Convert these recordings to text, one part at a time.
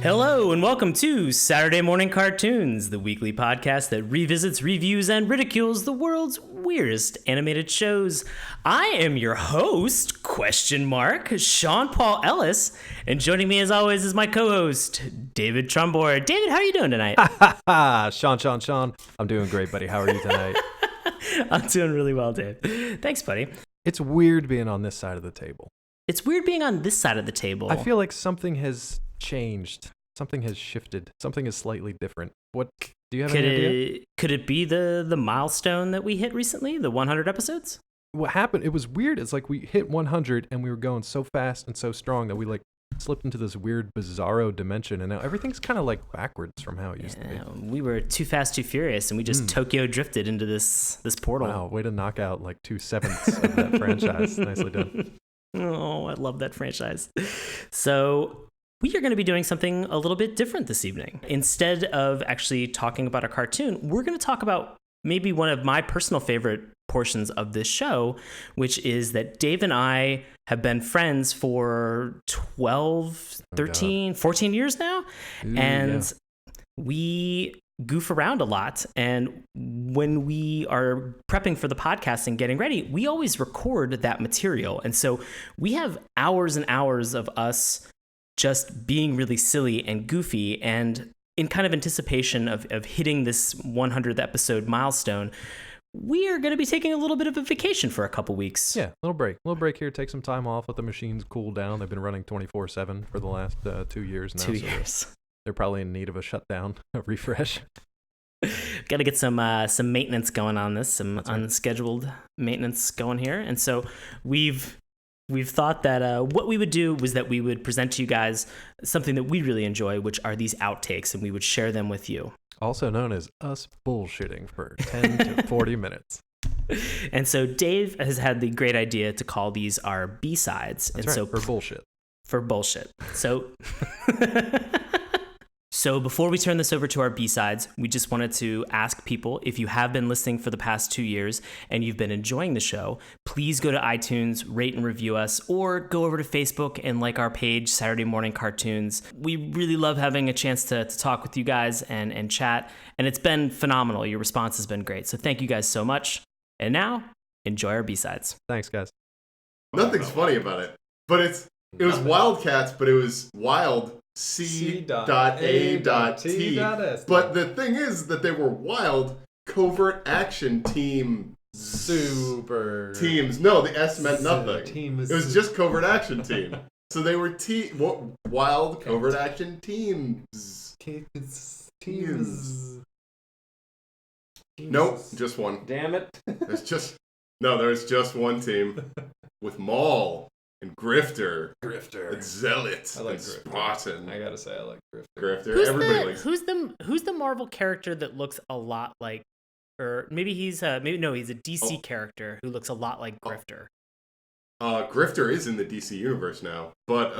Hello and welcome to Saturday Morning Cartoons, the weekly podcast that revisits, reviews, and ridicules the world's weirdest animated shows. I am your host, Sean Paul Ellis, and joining me as always is my co-host, David Trumbore. David, how are you doing tonight? Sean. I'm doing great, buddy. How are you tonight? I'm doing really well, Dave. Thanks, buddy. It's weird being on this side of the table. It's weird being on this side of the table. I feel like something has changed. Something has shifted. Something is slightly different. What do you have any idea? Could it be the milestone that we hit recently, the 100 episodes? What happened? It was weird. It's like we hit 100 and we were going so fast and so strong that we slipped into this weird bizarro dimension, and now everything's kind of like backwards from how it used to be. We were too fast, too furious, and we just Tokyo drifted into this portal. Wow, way to knock out like 2/7 of that franchise. Nicely done. Oh, I love that franchise. So we are going to be doing something a little bit different this evening. Instead of actually talking about a cartoon, we're going to talk about maybe one of my personal favorite portions of this show, which is that Dave and I have been friends for 12, 13, 14 years now. And we goof around a lot. And when we are prepping for the podcast and getting ready, we always record that material. And so we have hours and hours of us just being really silly and goofy, and in kind of anticipation of hitting this 100th episode milestone, we are going to be taking a little bit of a vacation for a couple weeks. Yeah, little break here. Take some time off. Let the machines cool down. They've been running 24/7 for the last 2 years now. 2 years. They're probably in need of a shutdown, a refresh. Got to get some maintenance going on this, some unscheduled maintenance going here, and so we've thought that what we would do was that we would present to you guys something that we really enjoy, which are these outtakes, and we would share them with you. Also known as us bullshitting for 10 to 40 minutes. And so Dave has had the great idea to call these our B-sides. That's and right, so for bullshit. For bullshit. So before we turn this over to our B-sides, we just wanted to ask people, if you have been listening for the past 2 years and you've been enjoying the show, please go to iTunes, rate and review us, or go over to Facebook and like our page, Saturday Morning Cartoons. We really love having a chance to talk with you guys and chat, and it's been phenomenal. Your response has been great. So thank you guys so much. And now, enjoy our B-sides. Thanks, guys. Nothing's funny about it, but it was WildC.A.T.s, but it was Wild C.A.T.s. But the thing is that they were wild covert action teams. No, the S meant nothing. It was just covert action team. So they were wild covert action teams. Nope, just one. Damn it. There's just one team with Maul and Grifter. And Zealot. I like and Grifter. Spartan. I gotta say, I like Grifter. Everybody likes. Who's the Marvel character that looks a lot like, or maybe he's a DC character who looks a lot like Grifter. Grifter is in the DC universe now, but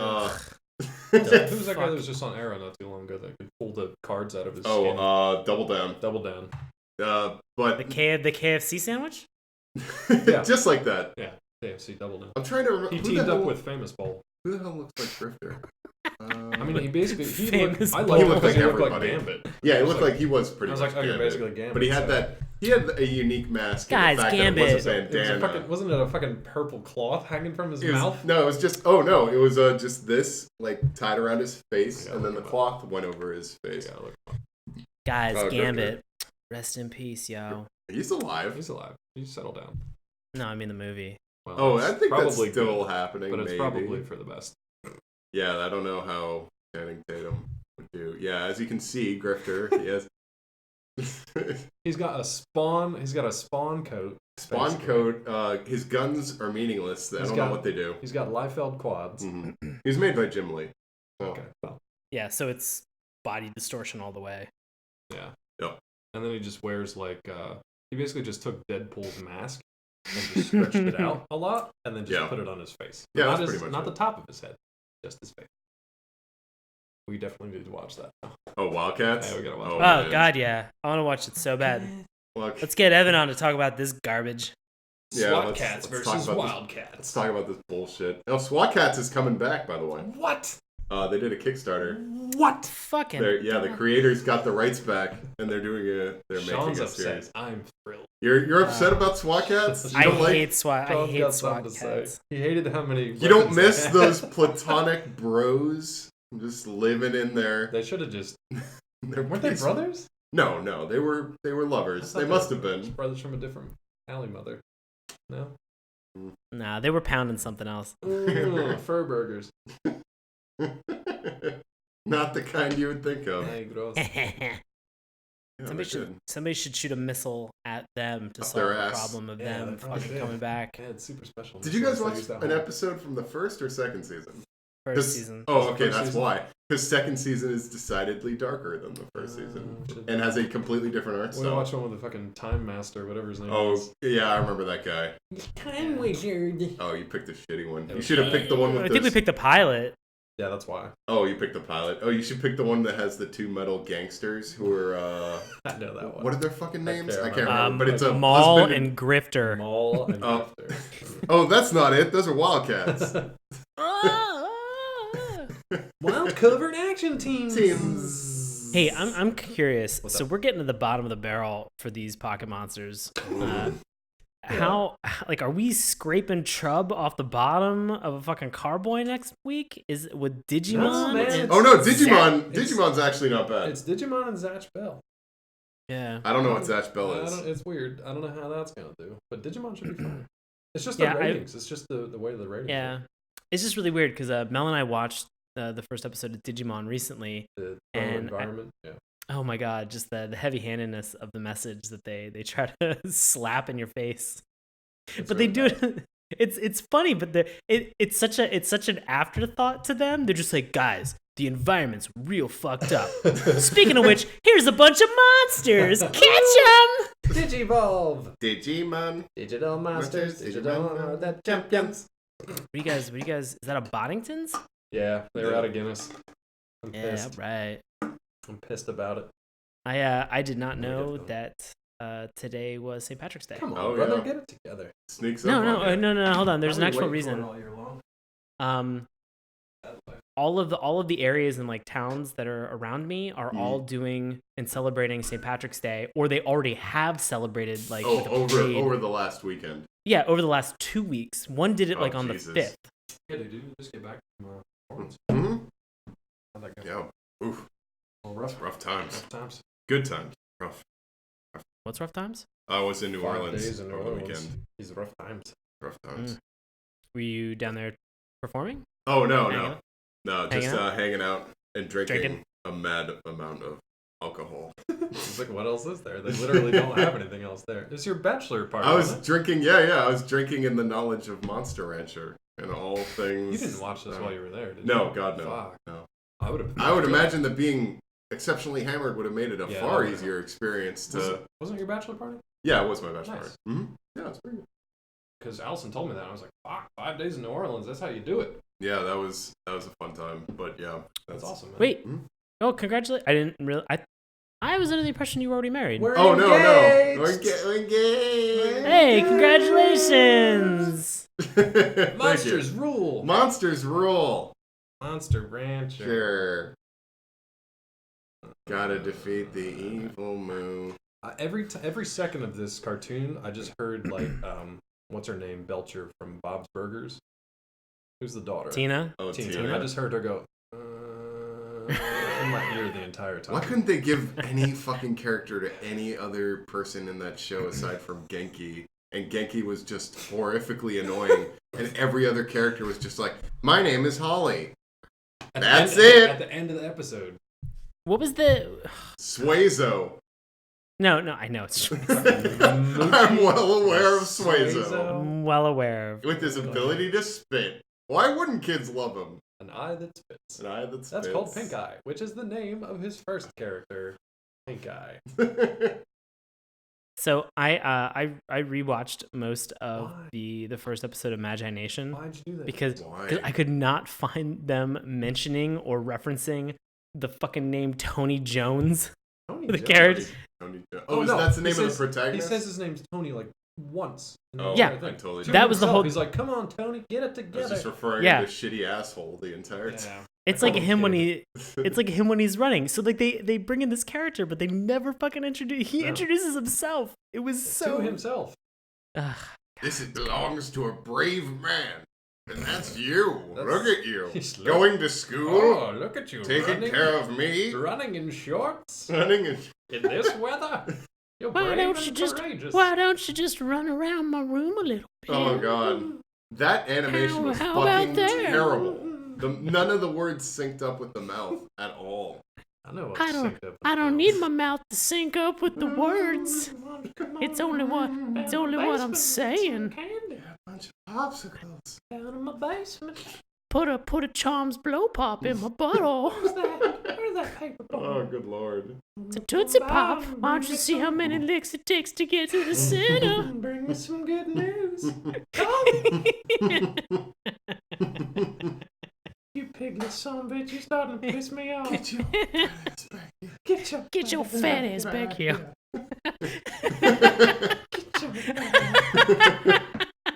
Who's that guy that was just on Arrow not too long ago that could pull the cards out of his skin? Double Down. But the KFC sandwich? Yeah. Just like that. Yeah, KFC Double Down. I'm trying to remember. He teamed up with Famous Bowl. Who the hell looks like Grifter? I mean, he looked like like Gambit. Yeah, it looked like he was pretty. I was much like, oh, you're Gambit. basically Gambit. But he had a unique mask. Guys, and the fact Gambit. That it was a bandana. Wasn't it a fucking purple cloth hanging from his mouth? No, it was just. Oh no, it was just this tied around his face, and then the cloth went over his face. Guys, Gambit. Grifter. Rest in peace, yo. He's alive. He's alive. He's settled down. No, I mean the movie. Well, I think that's probably still good, happening. but it's maybe. probably for the best. Yeah, I don't know how Channing Tatum would do. Yeah, as you can see, Grifter, he has. He's got a spawn coat. Spawn coat. His guns are meaningless. I don't know what they do. He's got Liefeld quads. Mm-hmm. He was made by Jim Lee. So. Okay. Well. Yeah, so it's body distortion all the way. Yeah. Yep. And then he just wears he basically just took Deadpool's mask and just stretched it out a lot, and then just put it on his face. Yeah, not that's pretty much not the top of his head, just his face. We definitely need to watch that. Oh, WildC.A.T.s? Yeah, we gotta watch Oh, it. God, yeah. I want to watch it so bad. Look. Let's get Evan on to talk about this garbage. Yeah, SWAT-Cats versus WildC.A.T.s. Let's talk about this bullshit. SWAT-Cats is coming back, by the way. What? They did a Kickstarter. What? Fucking. The creators got the rights back, and they're doing they're Sean's making a upset. series. I'm thrilled. You're upset about SWAT Cats? I hate SWAT. I Sean's hate got SWAT something to say. Cats. He hated how many. You don't weapons miss they had. those platonic bros just living in their. They should have just. Their Weren't they peaceful- brothers? No, they were lovers. They must have been. Brothers from a different alley mother. No. Nah, they were pounding something else. Ooh, fur burgers. Not the kind you would think of. Ay, gross. Yeah, Somebody should shoot a missile at them to Up solve their the ass. problem of Yeah, them they probably fucking did. coming back. Yeah, it's super special. Did you guys They watch use that an whole- episode from the first or second season? First season. Oh, okay, First that's season? why. Because second season is decidedly darker than the first season, and has a completely different art We style. watched one with the fucking Time Master, whatever his name Oh, is. yeah, I remember that guy. Time Wizard. Oh, you picked a shitty one. It You was should have picked the one with I think we picked the pilot. Yeah, that's why. Oh, you picked the pilot. Oh, you should pick the one that has the two metal gangsters who are, I know that one. what are their fucking names? I can't can't remember, but it's a Maul husband and Grifter. Maul and Oh. Grifter. Oh, that's not it. Those are Wildcats. Wild Covert Action Teams. Hey, I'm curious. What's So up? we're getting to the bottom of the barrel for these pocket monsters. How, like, are we scraping Chub off the bottom of a fucking carboy next week? With Digimon? No, man. and- Oh no, Digimon! It's- Digimon's actually not bad. It's Digimon and Zatch Bell. Yeah. I don't know what Zatch Bell I is. don't- It's weird. I don't know how that's gonna do. But Digimon should be fine. It's just Yeah, the ratings. It's just the way the ratings Yeah. are. It's just really weird because Mel and I watched the first episode of Digimon recently. The And environment. Yeah. Oh my god, just the heavy-handedness of the message that they try to slap in your face. It's But really they do it. It's funny, but it's such an afterthought to them. They're just like, guys, the environment's real fucked up. Speaking of which, here's a bunch of monsters. Catch them! Digivolve! Digimon. Digital Masters, Digimon Digital are the champions. What do you guys? Is that a Boddingtons? Yeah, they were out of Guinness. I'm Yeah, pissed. right. I'm pissed about it. I did not Let me know get that today was St. Patrick's Day. Come on, Oh, brother, yeah. get it together. Sneaks No, up no, on you. no, hold on. There's an I've been actual waiting for it reason. all year long. All of the areas and like towns that are around me are all doing and celebrating St. Patrick's Day, or they already have celebrated like with a parade. over the last weekend. Yeah, over the last 2 weeks. One did it Oh, like on Jesus. the 5th. Yeah, dude, you just get back from performance. Mm-hmm. How'd that go? Yeah. Oof. Well, rough. Rough times. Rough times. Good times. Rough. What's rough times? I was in New 5 Orleans days in New over the Orleans. weekend. These rough times. Rough times. Were you down there performing? Oh no, Hanging no, out? no! Just Hanging out? hanging out and drinking Drinking? a mad amount of alcohol. It's like, what else is there? They literally don't have anything else there. It's your bachelor party. I was wasn't it? drinking. Yeah. I was drinking in the knowledge of Monster Rancher and all things. You didn't watch this while you were there, did No, you? God no. Fuck. No. I would imagine that being exceptionally hammered would have made it a Yeah, far that would've- easier experience to. Wasn't it your bachelor party? Yeah, it was my bachelor Nice. party. Mm-hmm. Yeah, it's pretty good. Because Allison told me that. I was like, fuck, 5 days in New Orleans. That's how you do it. Yeah, that was a fun time. But yeah, That's awesome, man. Wait. Hmm? Oh, congratulations. I didn't really. I was under the impression you were already married. Oh no, engaged! we're engaged. Hey, congratulations! Thank Monsters you. rule. Monsters rule. Monster Rancher. Sure. Gotta defeat the evil moo. Every second of this cartoon, I just heard like what's her name, Belcher from Bob's Burgers. Who's the daughter? Tina? Oh, Tina. Tina. I just heard her go in my ear the entire time. Why couldn't they give any fucking character to any other person in that show aside from Genki? And Genki was just horrifically annoying, and every other character was just like, "My name is Holly." At the That's end- it. At the end of the episode. What was the. Suezo. No, I know it's true. I'm well aware of Suezo. I'm well aware of. With his ability to spit. Why wouldn't kids love him? An eye that spits. An eye that spits. That's called Pink Eye, which is the name of his first character, Pink Eye. So I rewatched most of Why? the first episode of Magi Nation Why'd you do that? because Why? I could not find them mentioning or referencing the fucking name Tony Jones. Tony the Jones. character. Tony Jo- Oh, Oh, no, that's the he name says- of the protagonist? He says his name's Tony like once. in the Oh, Yeah. entire I thing. totally To That was the himself, whole- He's like, come on, Tony, get it I was together. just referring Yeah. to the shitty asshole the entire time. Yeah. It's like him when kid. it's like him when he's running. So like they bring in this character, but they never fucking introduce. He introduces himself. It was so to himself. Ugh. This belongs to a brave man. And that's you. Look at you. He's Going to school. Oh, look at you. Taking care of me. Running in shorts. Running In this weather. You're Why brave don't and you just courageous. run around my room a little bit? Oh, God. That animation was How about fucking that? terrible. None of the words synced up with the mouth at all. I know. I don't need my mouth to sync up with the words. It's only what I'm saying. A bunch of popsicles. Down in my basement. Put a Charms blow pop in my butthole. Where's that paper ball? Oh, good lord. It's a Tootsie Pop. Why don't you see how many licks it takes to get to the center? Bring me some good news. You piglet son of a bitch, you're starting to piss me off. Get your fat ass back here. Get your fat ass back here.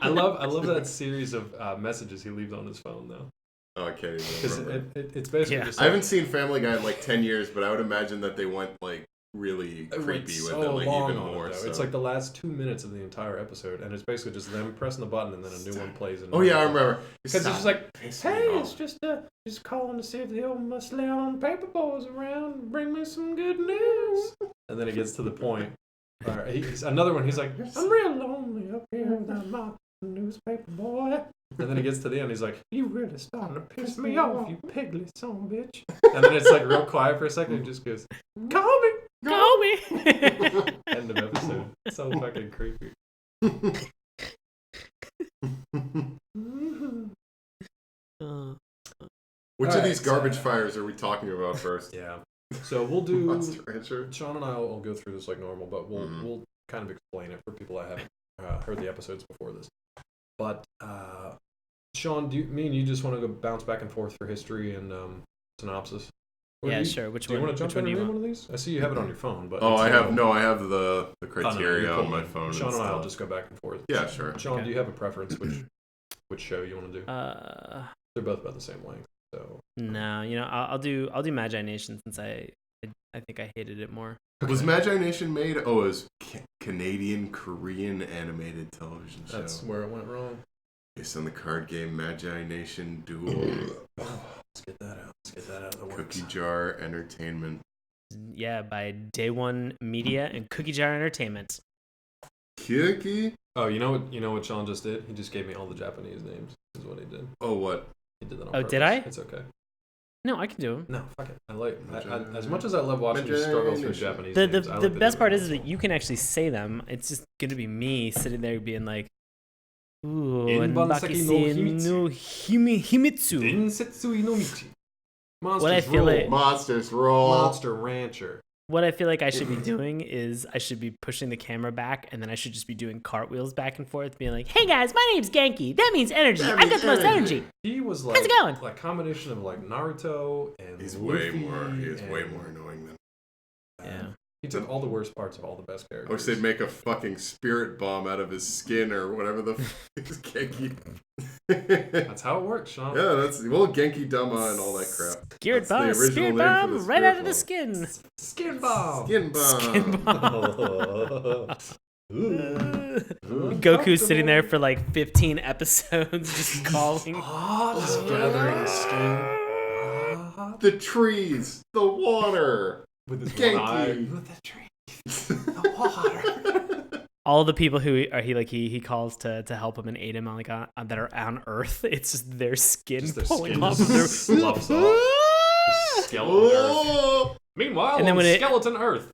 I love that series of messages he leaves on his phone though. Oh, I can't even Because remember. it's basically just I haven't seen Family Guy in like 10 years, but I would imagine that they went like really creepy with it, like even more. So. It's like the last 2 minutes of the entire episode, and it's basically just them pressing the button, and then a new one plays. Oh yeah, I remember. Because it's just like, hey, it's just calling to see if the old muscle on paper boy's around. Bring me some good news. And then it gets to the point. All right, another one. He's like, I'm real lonely up here without my newspaper boy. And then it gets to the end. He's like, you really starting to piss me off, you piglet son of a bitch. And then it's like real quiet for a second. It just goes, call me. Call me. End of episode. So fucking creepy. Which of these Alright, garbage fires are we talking about first? Yeah. So we'll do. Monster Rancher? Sean and I will go through this like normal, but we'll kind of explain it for people that haven't heard the episodes before this. But Sean, me and you just want to go bounce back and forth for history and synopsis? Or Yeah, sure. Which do one? you want to jump Which one in do you and read want? one of these? I see you have it on your phone, but Oh, I it's, have the criteria you're on cool. my phone. Sean and I will just go back and forth. Yeah, sure. Sean, Okay. do you have a preference which show you want to do? They're both about the same length, so. No, I'll do Magi Nation since I think I hated it more. Was Magi Nation made? Oh, it was Canadian Korean animated television show. That's where it went wrong. Based on the card game Magi Nation Duel. Let's get that out. Let's get that out of the works. Cookie Jar Entertainment. Yeah, by Day One Media and Cookie Jar Entertainment. Cookie? Oh, you know what Sean just did? He just gave me all the Japanese names. Is what he did. Oh, what? He did that on Oh, purpose. did I? It's okay. No, I can do them. No, fuck it. I as much as I love watching you struggle through Japanese The names, I the like best part different is that you can actually say them. It's just gonna be me sitting there being like, ooh, and Banseki no Himitsu. Densetsu no Michi. Monsters What I feel Roll. like- Monsters Roll. Monster Rancher. What I feel like I should be doing is I should be pushing the camera back, and then I should just be doing cartwheels back and forth, being like, "Hey guys, my name's Genki. That means energy. That I got means the most energy." energy." He was like How's it going? like combination of like Naruto and He's Luffy way more and- annoying than. Yeah. He took all the worst parts of all the best I characters. wish they'd make a fucking spirit bomb out of his skin or whatever the fuck is Genki. That's how it works, Sean. Yeah, that's Genki Dama and all that crap. Spirit That's the bomb, original spirit name for bomb, the right spirit out of the bomb. skin. Skin bomb. Skin bomb. Skin bomb. Goku's sitting there for like 15 episodes, just calling. Just gathering skin. The trees, the water, With his Genki. one eye. With the tree. The water. All the people who are he calls to help him and aid him on that are on Earth. It's just their skin Just their pulling skin off just of their sloughs off. Skeleton Earth. Oh! Meanwhile, And then on when it- Skeleton Earth.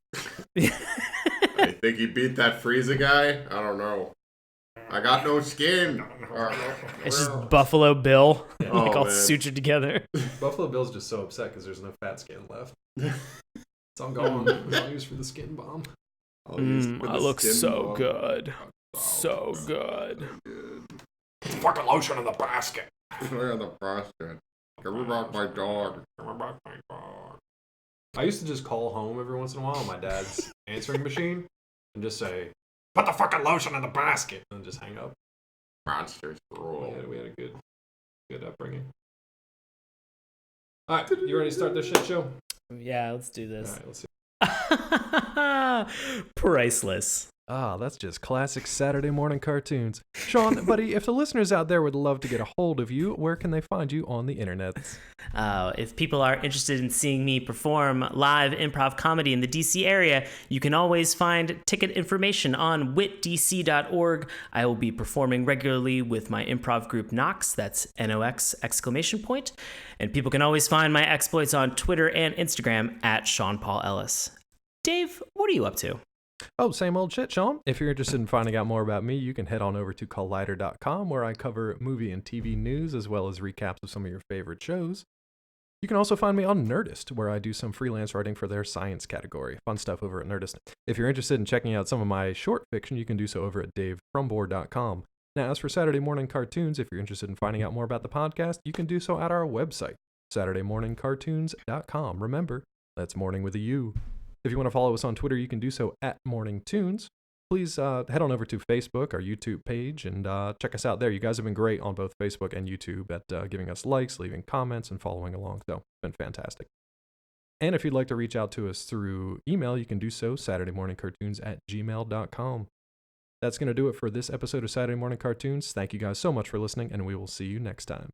I think he beat that Frieza guy. I don't know. I got no skin. It's just Buffalo Bill, Oh, like all man. sutured together. Buffalo Bill's just so upset because there's no fat skin left. It's all gone. It's all used for the skin bomb. I look so good. So good. Fucking lotion in the basket. Where the basket? Give me back my dog. I used to just call home every once in a while on my dad's answering machine and just say, "Put the fucking lotion in the basket," and just hang up. Monsters We Roll. had a good upbringing. All right, you ready to start this shit show? Yeah, let's do All this. right, let's see. Priceless. Ah, that's just classic Saturday morning cartoons. Sean, buddy, if the listeners out there would love to get a hold of you, where can they find you on the internet? If people are interested in seeing me perform live improv comedy in the DC area, you can always find ticket information on witdc.org. I will be performing regularly with my improv group Nox, that's NOX exclamation point. And people can always find my exploits on Twitter and Instagram at Sean Paul Ellis. Dave, what are you up to? Oh, same old shit, Sean. If you're interested in finding out more about me, you can head on over to collider.com, where I cover movie and TV news as well as recaps of some of your favorite shows. You can also find me on Nerdist, where I do some freelance writing for their science category. Fun stuff over at Nerdist. If you're interested in checking out some of my short fiction, you can do so over at davefromboard.com. Now, as for Saturday morning cartoons, if you're interested in finding out more about the podcast, you can do so at our website, SaturdayMorningCartoons.com. Remember, that's morning with a U. If you want to follow us on Twitter, you can do so at Mourning Tunes. Please head on over to Facebook, our YouTube page, and check us out there. You guys have been great on both Facebook and YouTube at giving us likes, leaving comments, and following along. So, it's been fantastic. And if you'd like to reach out to us through email, you can do so, SaturdayMorningCartoons@gmail.com. That's going to do it for this episode of Saturday Morning Cartoons. Thank you guys so much for listening, and we will see you next time.